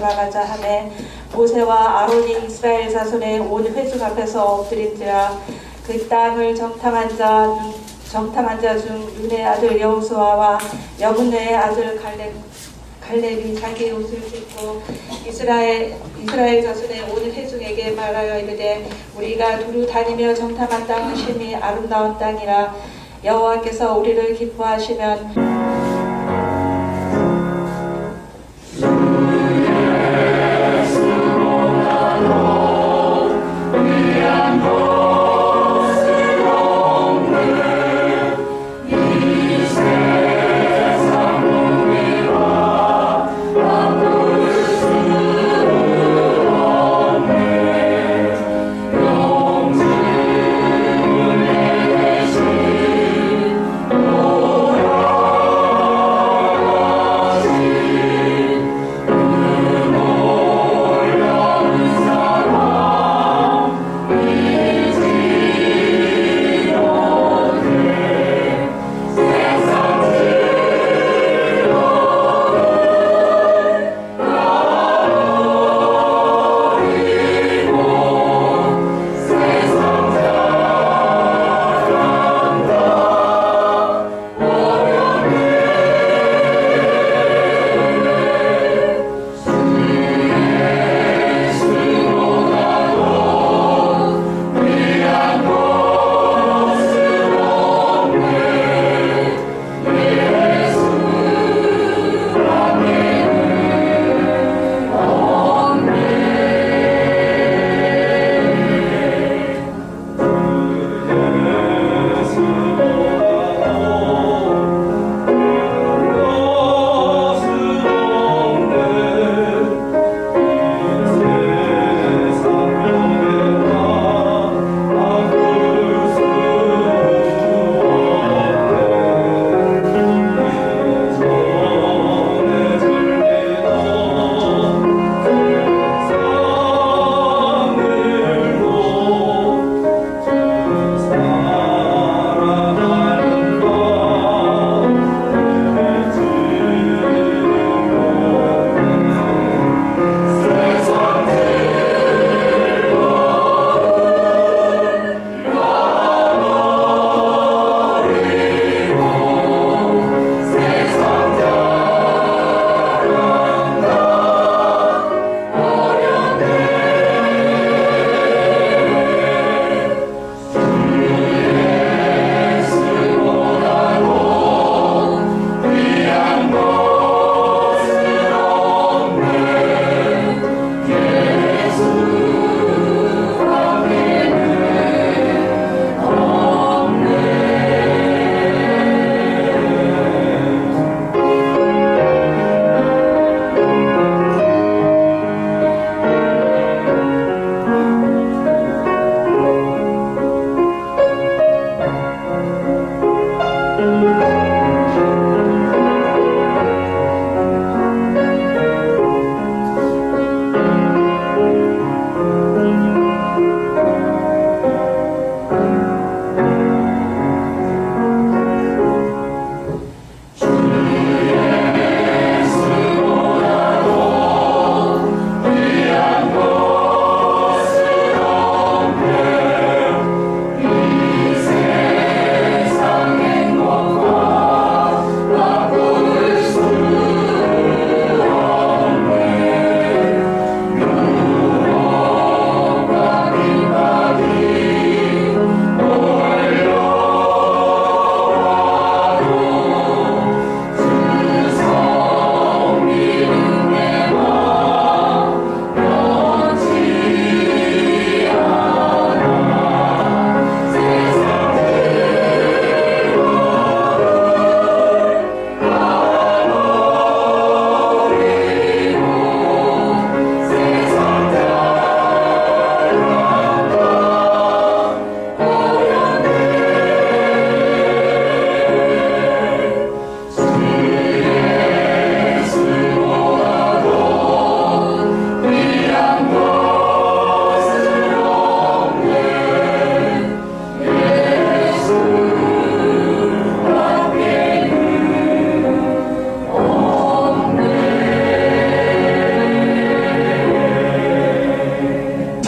돌아가자 하매 모세와 아론이 이스라엘 자손의 온 회중 앞에서 엎드린지라. 그 땅을 정탐한 자 중 눈의 아들 여호수아와 여분의 아들 갈렙이 자기 옷을 찢고 이스라엘 자손의 온 회중에게 말하여 이르되 우리가 두루 다니며 정탐한 땅은 심히 아름다운 땅이라. 여호와께서 우리를 기뻐하시면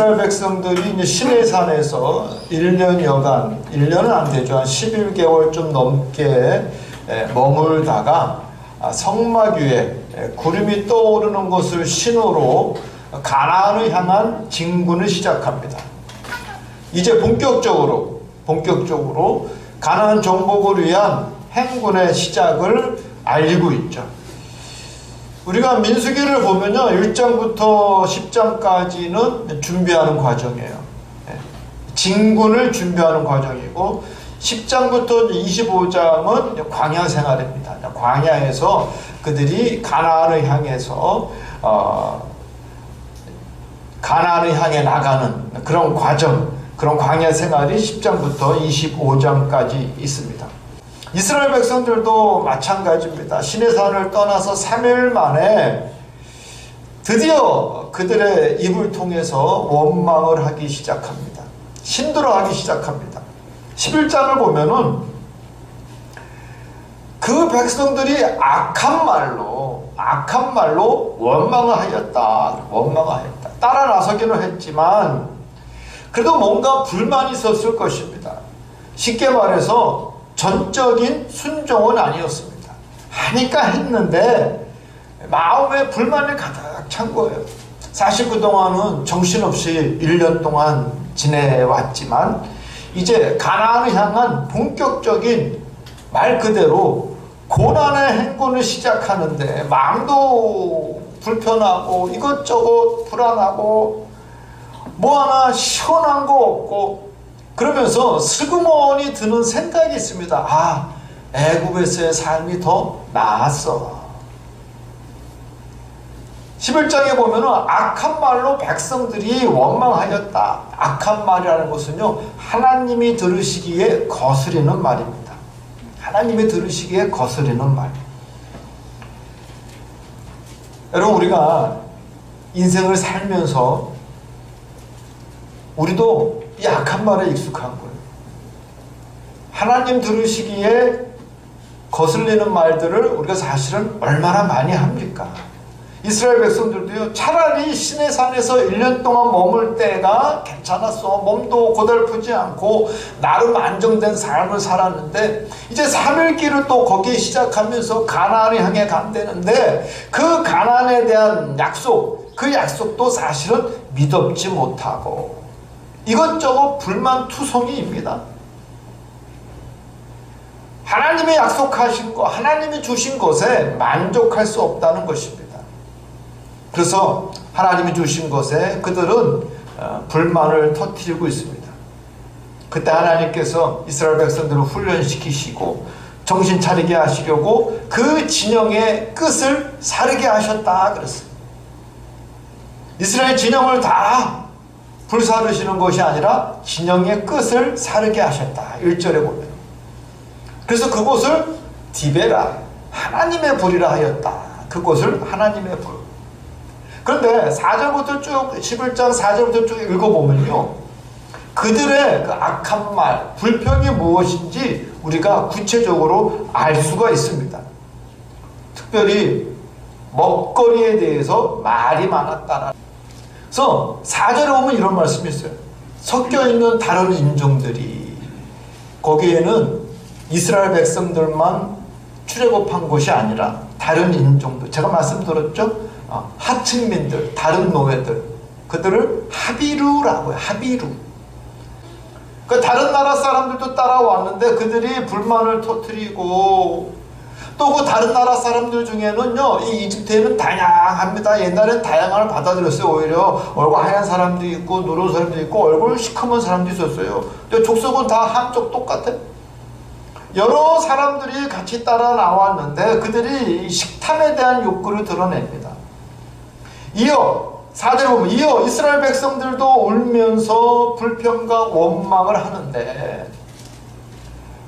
이스라엘 백성들이 이제 시내산에서 1년여간, 1년은 안 되죠. 한 11개월 좀 넘게 머물다가 성막 위에 구름이 떠오르는 것을 신호로 가나안을 향한 진군을 시작합니다. 이제 본격적으로 가나안 정복을 위한 행군의 시작을 알리고 있죠. 우리가 민수기를 보면요, 1장부터 10장까지는 준비하는 과정이에요. 진군을 준비하는 과정이고 10장부터 25장은 광야 생활입니다. 광야에서 그들이 가나안을 향해서 가나안을 향해 나가는 그런 과정, 그런 광야 생활이 10장부터 25장까지 있습니다. 이스라엘 백성들도 마찬가지입니다. 시내산을 떠나서 3일 만에 드디어 그들의 입을 통해서 원망을 하기 시작합니다. 힘들어하기 시작합니다. 11장을 보면은 그 백성들이 악한 말로 원망을 하였다. 따라 나서기는 했지만 그래도 뭔가 불만이 있었을 것입니다. 쉽게 말해서 전적인 순종은 아니었습니다. 하니까 했는데 마음에 불만이 가득 찬 거예요. 사실 그동안은 정신없이 1년 동안 지내왔지만 이제 가나안을 향한 본격적인 말 그대로 고난의 행군을 시작하는데 마음도 불편하고 이것저것 불안하고 뭐 하나 시원한 거 없고 그러면서 슬그머니 드는 생각이 있습니다. 애굽에서의 삶이 더 나았어. 11장에 보면은 악한 말로 백성들이 원망하였다. 악한 말이라는 것은요, 하나님이 들으시기에 거스리는 말입니다. 하나님이 들으시기에 거스리는 말. 여러분, 우리가 인생을 살면서 우리도 이 악한 말에 익숙한 거예요. 하나님 들으시기에 거슬리는 말들을 우리가 사실은 얼마나 많이 합니까? 이스라엘 백성들도요, 차라리 시내산에서 1년 동안 머물 때가 괜찮았어. 몸도 고달프지 않고 나름 안정된 삶을 살았는데 이제 3일 길을 또 거기에 시작하면서 가나안을 향해 간다는데 그 가나안에 대한 약속, 그 약속도 사실은 믿었지 못하고 이것저것 불만투성이입니다. 하나님이 약속하신 것, 하나님이 주신 것에 만족할 수 없다는 것입니다. 그래서 하나님이 주신 것에 그들은 불만을 터뜨리고 있습니다. 그때 하나님께서 이스라엘 백성들을 훈련시키시고 정신 차리게 하시려고 그 진영의 끝을 사르게 하셨다 그랬어요. 이스라엘 진영을 다 불사르시는 것이 아니라 진영의 끝을 사르게 하셨다. 1절에 보면. 그래서 그곳을 디베라, 하나님의 불이라 하였다. 그곳을 하나님의 불. 그런데 4절부터 쭉 11장 4절부터 쭉 읽어보면요, 그들의 그 악한 말, 불평이 무엇인지 우리가 구체적으로 알 수가 있습니다. 특별히 먹거리에 대해서 말이 많았다라. 그래서 4절에 보면 이런 말씀이 있어요. 섞여있는 다른 인종들이, 거기에는 이스라엘 백성들만 출애굽한 것이 아니라 다른 인종들, 제가 말씀드렸죠? 하층민들, 다른 노예들, 그들을 하비루라고 해요. 하비루. 그 다른 나라 사람들도 따라왔는데 그들이 불만을 터뜨리고 또 그 다른 나라 사람들 중에는요, 이 이집트에는 다양합니다. 옛날엔 다양함을 받아들였어요. 오히려 얼굴 하얀 사람도 있고 누런 사람도 있고 얼굴 시커먼 사람도 있었어요. 근데 족속은 다 한쪽 똑같아. 여러 사람들이 같이 따라 나왔는데 그들이 식탐에 대한 욕구를 드러냅니다. 이어 4절에 보면 이어 이스라엘 백성들도 울면서 불평과 원망을 하는데,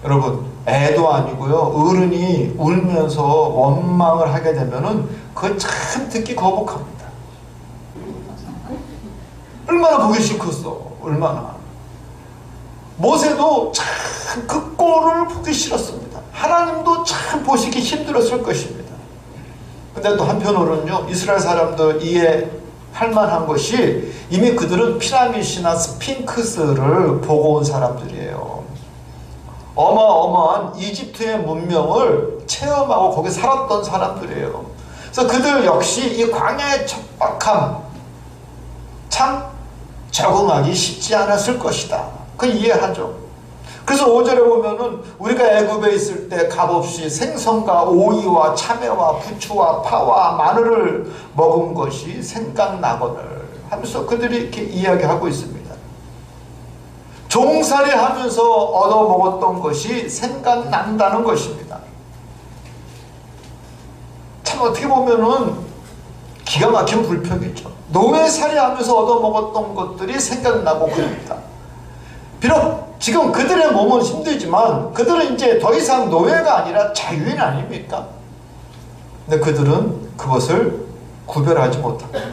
여러분, 애도 아니고요, 어른이 울면서 원망을 하게 되면은 그거 참 듣기 거북합니다. 얼마나 보기 싫겠어. 얼마나. 모세도 참 그 꼴을 보기 싫었습니다. 하나님도 참 보시기 힘들었을 것입니다. 근데 또 한편으로는요, 이스라엘 사람들 이에 할 만한 것이 이미 그들은 피라미드나 스핑크스를 보고 온 사람들이에요. 어마어마한 이집트의 문명을 체험하고 거기 살았던 사람들이에요. 그래서 그들 역시 이 광야의 척박함 참 적응하기 쉽지 않았을 것이다. 그 이해하죠. 그래서 5절에 보면은 우리가 애굽에 있을 때 값없이 생선과 오이와 참외와 부추와 파와 마늘을 먹은 것이 생각나거늘 하면서 그들이 이렇게 이야기하고 있습니다. 종살이 하면서 얻어먹었던 것이 생각난다는 것입니다. 참 어떻게 보면은 기가 막힌 불평이죠. 노예살이 하면서 얻어먹었던 것들이 생각나고 그럽니다. 비록 지금 그들의 몸은 힘들지만 그들은 이제 더 이상 노예가 아니라 자유인 아닙니까? 근데 그들은 그것을 구별하지 못합니다.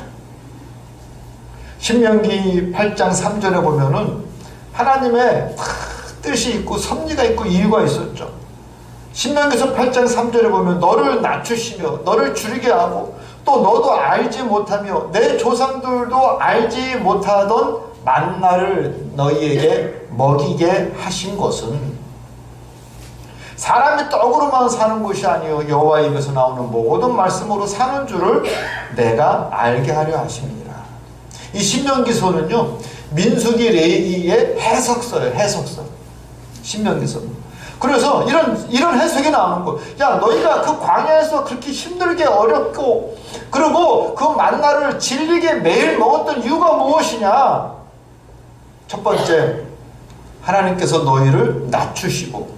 신명기 8장 3절에 보면은 하나님의 뜻이 있고 섭리가 있고 이유가 있었죠. 신명기서 8장 3절에 보면 너를 낮추시며 너를 줄이게 하고 또 너도 알지 못하며 내 조상들도 알지 못하던 만나를 너희에게 먹이게 하신 것은 사람이 떡으로만 사는 것이 아니요 여호와 입에서 나오는 모든 말씀으로 사는 줄을 내가 알게 하려 하십니다. 이 신명기서는요 민수기 레위기의 해석서예요. 해석서. 신명기서. 그래서 이런 해석이 나오는 거. 야, 너희가 그 광야에서 그렇게 힘들게 어렵고 그리고 그 만나를 질리게 매일 먹었던 이유가 무엇이냐? 첫 번째, 하나님께서 너희를 낮추시고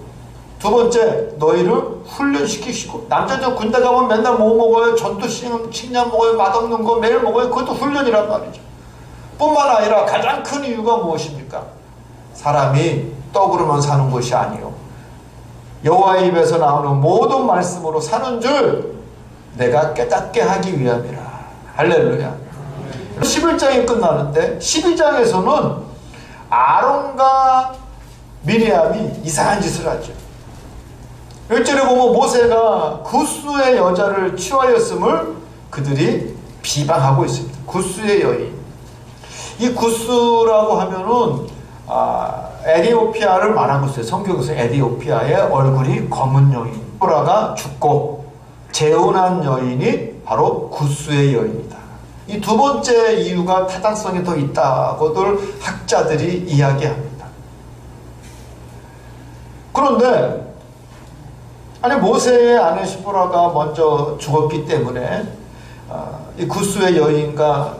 두 번째, 너희를 훈련시키시고 남자들 군대 가면 맨날 뭐 먹어요? 전투 식량 먹어요? 맛없는 거 매일 먹어요? 그것도 훈련이란 말이죠. 뿐만 아니라 가장 큰 이유가 무엇입니까? 사람이 떡으로만 사는 것이 아니요 여호와의 입에서 나오는 모든 말씀으로 사는 줄 내가 깨닫게 하기 위함이라. 할렐루야. 11장이 끝나는데 12장에서는 아론과 미리암이 이상한 짓을 하죠. 1절에 보면 모세가 구스의 여자를 취하였음을 그들이 비방하고 있습니다. 구스의 여인. 이 구스라고 하면은 에디오피아를 말하고 있어요. 성경에서 에디오피아의 얼굴이 검은 여인. 보라가 죽고 재혼한 여인이 바로 구스의 여인이다. 이 두 번째 이유가 타당성이 더 있다고들 학자들이 이야기합니다. 그런데 아니 모세의 아내 시보라가 먼저 죽었기 때문에 이 구스의 여인과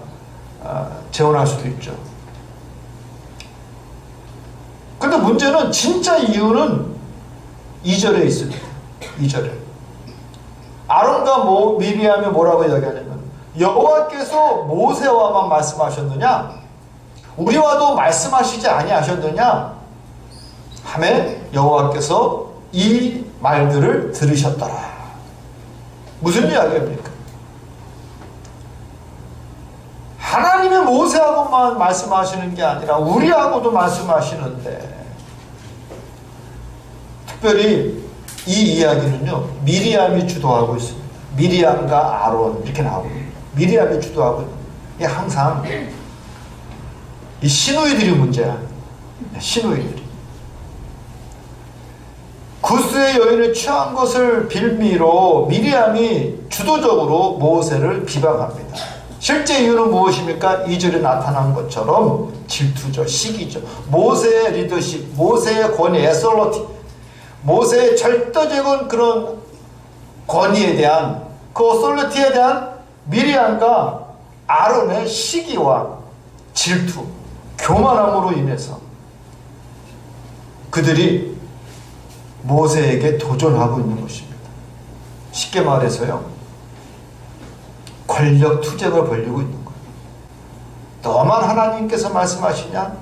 재혼할 수도 있죠. 근데 문제는 진짜 이유는 2절에 있습니다. 2절에 아론과 미리암이 뭐라고 이야기하냐면 여호와께서 모세와만 말씀하셨느냐 우리와도 말씀하시지 아니하셨느냐 하매 여호와께서 이 말들을 들으셨더라. 무슨 이야기입니까? 하나님이 모세하고만 말씀하시는 게 아니라 우리하고도 말씀하시는데 특별히 이 이야기는요 미리암이 주도하고 있습니다. 미리암과 아론 이렇게 나오고 미리암이 주도하고 이게 항상 이 시누이들이 문제야. 시누이들이 구스의 여인을 취한 것을 빌미로 미리암이 주도적으로 모세를 비방합니다. 실제 이유는 무엇입니까? 2절에 나타난 것처럼 질투죠. 시기죠. 모세의 리더십, 모세의 권위, 에솔로티, 모세의 절대적인 그런 권위에 대한 그 어솔리티에 대한 미리암과 아론의 시기와 질투, 교만함으로 인해서 그들이 모세에게 도전하고 있는 것입니다. 쉽게 말해서요 권력 투쟁을 벌이고 있는 거예요. 너만 하나님께서 말씀하시냐?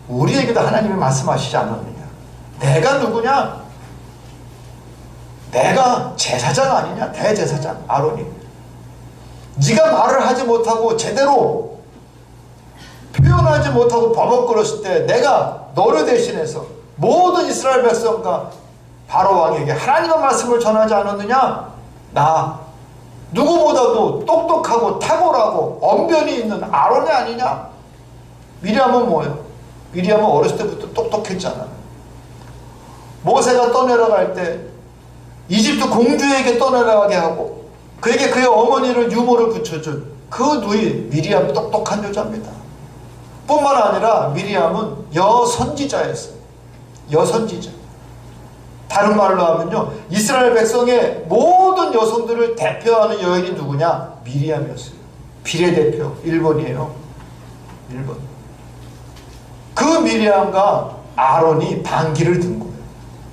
우리에게도 하나님이 말씀하시지 않았느냐? 내가 누구냐? 내가 제사장 아니냐? 대제사장 아론이. 네가 말을 하지 못하고 제대로 표현하지 못하고 버벅거렸을 때 내가 너를 대신해서 모든 이스라엘 백성과 바로 왕에게 하나님의 말씀을 전하지 않았느냐? 나 누구보다도 똑똑하고 탁월하고 언변이 있는 아론이 아니냐? 미리암은 뭐예요? 미리암은 어렸을 때부터 똑똑했잖아요. 모세가 떠내려갈 때 이집트 공주에게 떠내려가게 하고 그에게 그의 어머니를 유모를 붙여준 그 누이 미리암 똑똑한 여자입니다. 뿐만 아니라 미리암은 여선지자였어요. 여선지자. 다른 말로 하면요, 이스라엘 백성의 모든 여성들을 대표하는 여인이 누구냐? 미리암이었어요. 비례대표 1번이에요. 1번. 그 미리암과 아론이 반기를 든 거예요.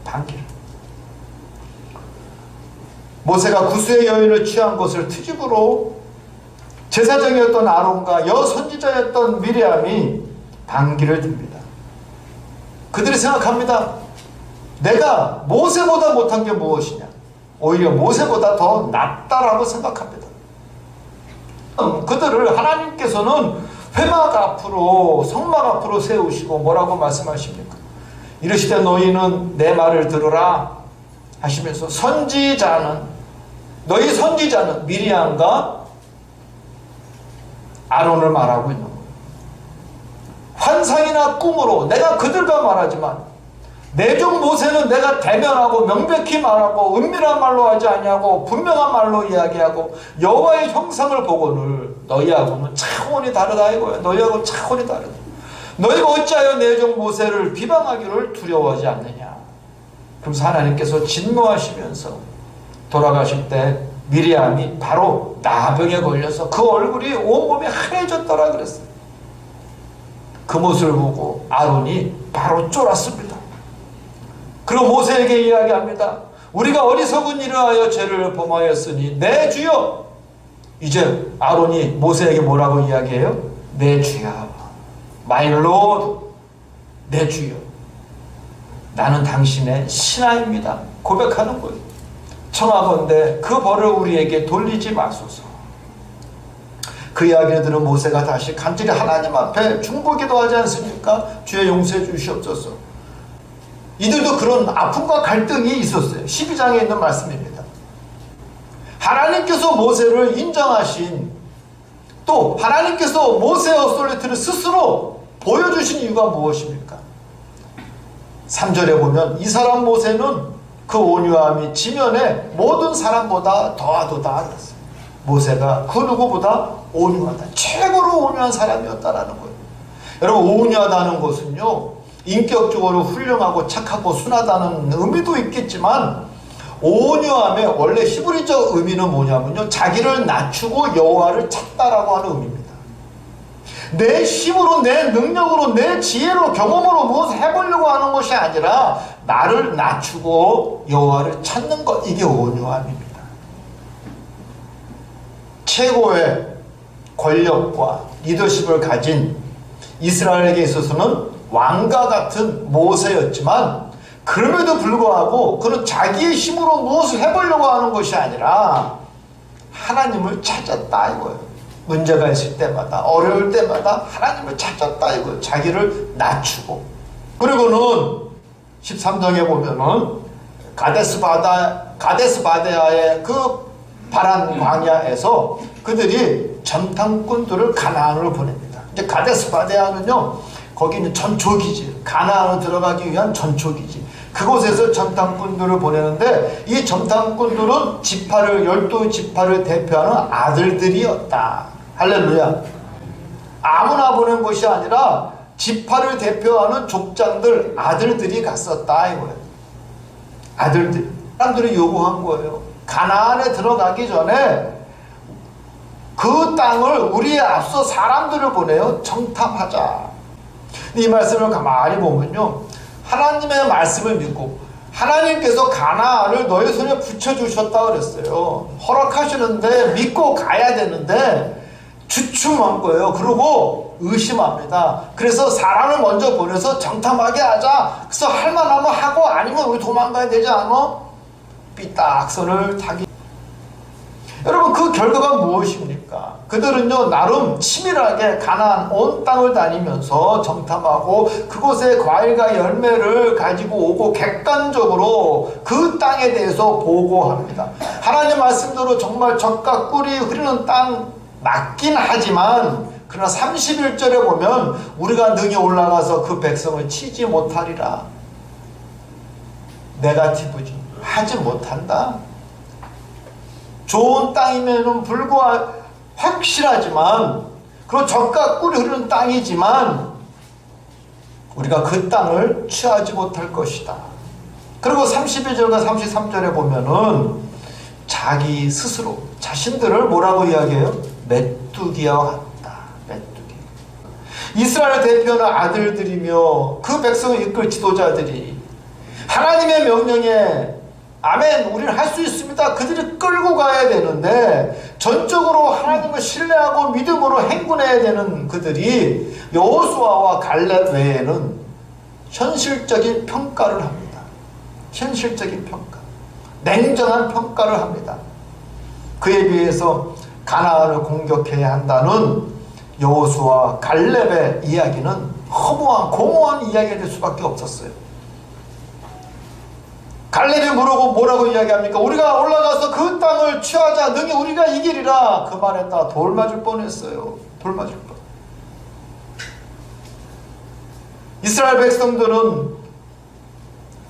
반기를. 모세가 구수의 여인을 취한 것을 트집으로 제사장이었던 아론과 여선지자였던 미리암이 반기를 듭니다. 그들이 생각합니다. 내가 모세보다 못한 게 무엇이냐? 오히려 모세보다 더 낫다라고 생각합니다. 그들을 하나님께서는 회막 앞으로, 성막 앞으로 세우시고 뭐라고 말씀하십니까? 이르시되 너희는 내 말을 들으라 하시면서 너희 선지자는 미리암과 아론을 말하고 있는 거예요. 환상이나 꿈으로 내가 그들과 말하지만 내 종 모세는 내가 대면하고 명백히 말하고 은밀한 말로 하지 아니하고 분명한 말로 이야기하고 여호와의 형상을 보고는 너희하고는 차원이 다르다 이거예요. 너희하고 차원이 다르다. 너희가 어찌하여 내 종 모세를 비방하기를 두려워하지 않느냐. 그러면서 하나님께서 진노하시면서 돌아가실 때 미리암이 바로 나병에 걸려서 그 얼굴이 온몸이 하얘졌더라 그랬어요. 그 모습을 보고 아론이 바로 쫄았습니다. 그리고 모세에게 이야기합니다. 우리가 어리석은 일을 하여 죄를 범하였으니 내 주여. 이제 아론이 모세에게 뭐라고 이야기해요? 내 주여, my lord, 내 주여, 나는 당신의 신하입니다 고백하는 거예요. 청하건대 그 벌을 우리에게 돌리지 마소서. 그 이야기를 들은 모세가 다시 간절히 하나님 앞에 중보기도 하지 않습니까? 주여 용서해 주시옵소서. 이들도 그런 아픔과 갈등이 있었어요. 12장에 있는 말씀입니다. 하나님께서 모세를 인정하신, 또 하나님께서 모세의 어소리티를 스스로 보여주신 이유가 무엇입니까? 3절에 보면 이 사람 모세는 그 온유함이 지면에 모든 사람보다 더하도다 그랬어요. 모세가 그 누구보다 온유하다, 최고로 온유한 사람이었다라는 거예요. 여러분, 온유하다는 것은요, 인격적으로 훌륭하고 착하고 순하다는 의미도 있겠지만, 온유함의 원래 히브리적 의미는 뭐냐면요, 자기를 낮추고 여호와를 찾다라고 하는 의미입니다. 내 힘으로, 내 능력으로, 내 지혜로, 경험으로 무엇을 해보려고 하는 것이 아니라 나를 낮추고 여호와를 찾는 것, 이게 온유함입니다. 최고의 권력과 리더십을 가진 이스라엘에게 있어서는 왕과 같은 모세였지만, 그럼에도 불구하고 그는 자기의 힘으로 무엇을 해보려고 하는 것이 아니라 하나님을 찾았다 이거예요. 문제가 있을 때마다, 어려울 때마다 하나님을 찾았다 이거예요. 자기를 낮추고. 그리고는 13장에 보면은 가데스바데아의 그 바란 광야에서 그들이 전탐꾼들을 가나안으로 보냅니다. 이제 가데스바데아는요, 거기는 전초기지, 가나안으로 들어가기 위한 전초기지. 그곳에서 전탐꾼들을 보내는데, 이 전탐꾼들은 12지파를 대표하는 아들들이었다. 할렐루야. 아무나 보낸 것이 아니라 지파를 대표하는 족장들, 아들들이 갔었다 이거예요. 아들들. 사람들이 요구한 거예요. 가나안에 들어가기 전에 그 땅을 우리의 앞서 사람들을 보내요. 정탐하자. 이 말씀을 가만히 보면요, 하나님의 말씀을 믿고 하나님께서 가나안을 너희 손에 붙여주셨다 그랬어요. 허락하시는데 믿고 가야 되는데 주춤한 거예요. 그리고 의심합니다. 그래서 사람을 먼저 보내서 정탐하게 하자. 그래서 할만하면 하고 아니면 우리 도망가야 되지 않아? 삐딱선을 타기. 여러분, 그 결과가 무엇입니까? 했습니까? 그들은요 나름 치밀하게 가나안 온 땅을 다니면서 정탐하고 그곳에 과일과 열매를 가지고 오고 객관적으로 그 땅에 대해서 보고합니다. 하나님 말씀대로 정말 젖과 꿀이 흐르는 땅 맞긴 하지만 그러나 31절에 보면 우리가 능히 올라가서 그 백성을 치지 못하리라. 네거티브지. 하지 못한다. 좋은 땅임에는 불구하고 확실하지만 그리고 젖과 꿀이 흐르는 땅이지만 우리가 그 땅을 취하지 못할 것이다. 그리고 32절과 33절에 보면은 자기 스스로 자신들을 뭐라고 이야기해요? 메뚜기와 같다. 메뚜기. 이스라엘 대표는 아들들이며 그 백성을 이끌 지도자들이 하나님의 명령에 아멘 우리는 할 수 있습니다. 그들이 끌고 가야 되는데 전적으로 하나님을 신뢰하고 믿음으로 행군해야 되는 그들이 여호수아와 갈렙 외에는 현실적인 평가를 합니다. 현실적인 평가, 냉정한 평가를 합니다. 그에 비해서 가나안을 공격해야 한다는 여호수아 갈렙의 이야기는 허무한 공허한 이야기가 될 수밖에 없었어요. 갈렙이 물어보고 뭐라고 이야기합니까? 우리가 올라가서 그 땅을 취하자. 능히 우리가 이기리라. 그 말했다. 돌 맞을 뻔했어요. 돌 맞을 뻔. 이스라엘 백성들은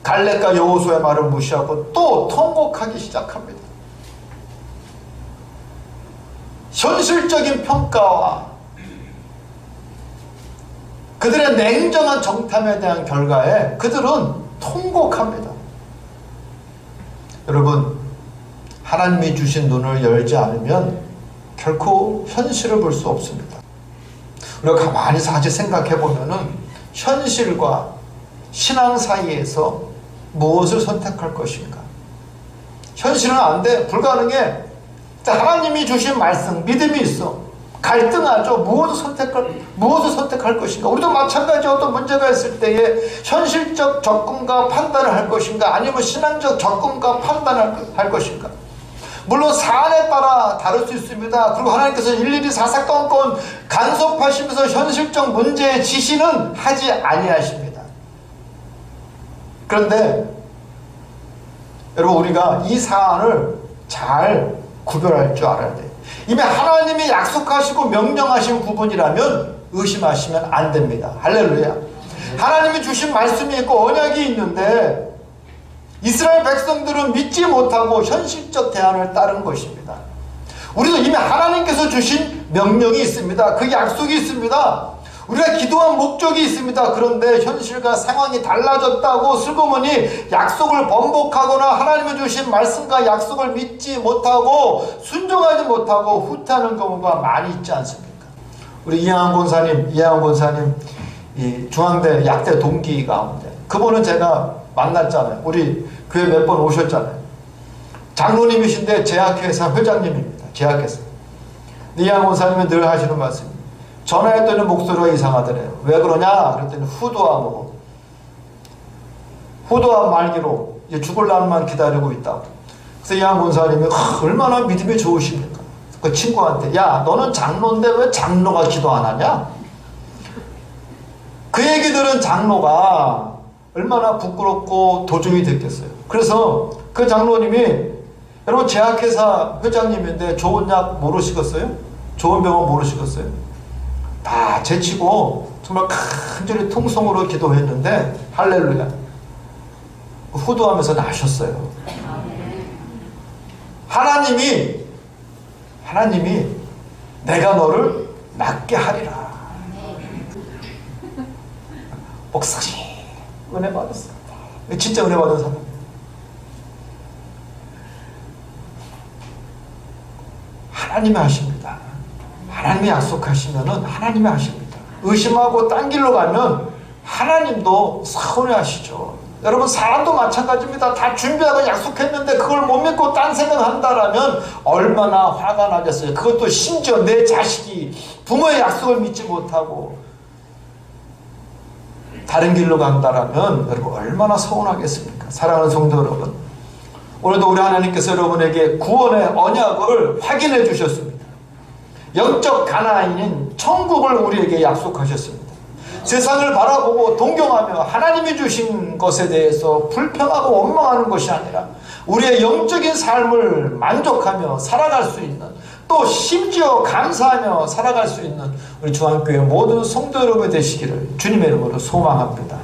갈렙과 여호수아의 말을 무시하고 또 통곡하기 시작합니다. 현실적인 평가와 그들의 냉정한 정탐에 대한 결과에 그들은 통곡합니다. 여러분, 하나님이 주신 눈을 열지 않으면 결코 현실을 볼 수 없습니다. 우리가 가만히 사실 생각해 보면은 현실과 신앙 사이에서 무엇을 선택할 것인가? 현실은 안 돼. 불가능해. 하나님이 주신 말씀, 믿음이 있어. 갈등하죠. 무엇을 선택할 것인가? 우리도 마찬가지 어떤 문제가 있을 때에 현실적 접근과 판단을 할 것인가? 아니면 신앙적 접근과 판단을 할 것인가? 물론 사안에 따라 다를 수 있습니다. 그리고 하나님께서 일일이 사사건건 간섭하시면서 현실적 문제의 지시는 하지 아니하십니다. 그런데 여러분 우리가 이 사안을 잘 구별할 줄 알아야 돼요. 이미 하나님이 약속하시고 명령하신 부분이라면 의심하시면 안 됩니다. 할렐루야. 하나님이 주신 말씀이 있고 언약이 있는데 이스라엘 백성들은 믿지 못하고 현실적 대안을 따른 것입니다. 우리도 이미 하나님께서 주신 명령이 있습니다. 그 약속이 있습니다. 우리가 기도한 목적이 있습니다. 그런데 현실과 상황이 달라졌다고 슬그머니 약속을 번복하거나 하나님이 주신 말씀과 약속을 믿지 못하고 순종하지 못하고 후퇴하는 경우가 많이 있지 않습니까? 우리 이양원 권사님 이 중앙대 약대 동기 가운데 그분은 제가 만났잖아요. 우리 교회 몇 번 오셨잖아요. 장로님이신데 제약회사 회장님입니다. 제약회사. 이양원 권사님은 늘 하시는 말씀입니다. 전화했더니 목소리가 이상하더래요. 왜 그러냐? 그랬더니 후두암 말기로 죽을 날만 기다리고 있다고. 그래서 이양 권사님이 얼마나 믿음이 좋으십니까? 그 친구한테 야 너는 장로인데 왜 장로가 기도 안 하냐? 그 얘기 들은 장로가 얼마나 부끄럽고 도중이 됐겠어요. 그래서 그 장로님이 여러분 제약회사 회장님인데 좋은 약 모르시겠어요? 좋은 병원 모르시겠어요? 다 제치고 정말 간절히 통성으로 기도했는데 할렐루야 후두하면서 나셨어요. 하나님이 내가 너를 낫게 하리라. 목사님 은혜 받았습니다. 진짜 은혜 받은 사람. 하나님이 하십니다. 하나님이 약속하시면은 하나님이 하십니다. 의심하고 딴 길로 가면 하나님도 서운해하시죠. 여러분 사람도 마찬가지입니다. 다 준비하고 약속했는데 그걸 못 믿고 딴 생각한다라면 얼마나 화가 나겠어요. 그것도 심지어 내 자식이 부모의 약속을 믿지 못하고 다른 길로 간다라면 여러분 얼마나 서운하겠습니까? 사랑하는 성도 여러분, 오늘도 우리 하나님께서 여러분에게 구원의 언약을 확인해 주셨습니다. 영적 가나안인 천국을 우리에게 약속하셨습니다. 세상을 바라보고 동경하며 하나님이 주신 것에 대해서 불평하고 원망하는 것이 아니라 우리의 영적인 삶을 만족하며 살아갈 수 있는, 또 심지어 감사하며 살아갈 수 있는 우리 중앙교회 모든 성도 여러분이 되시기를 주님의 이름으로 소망합니다.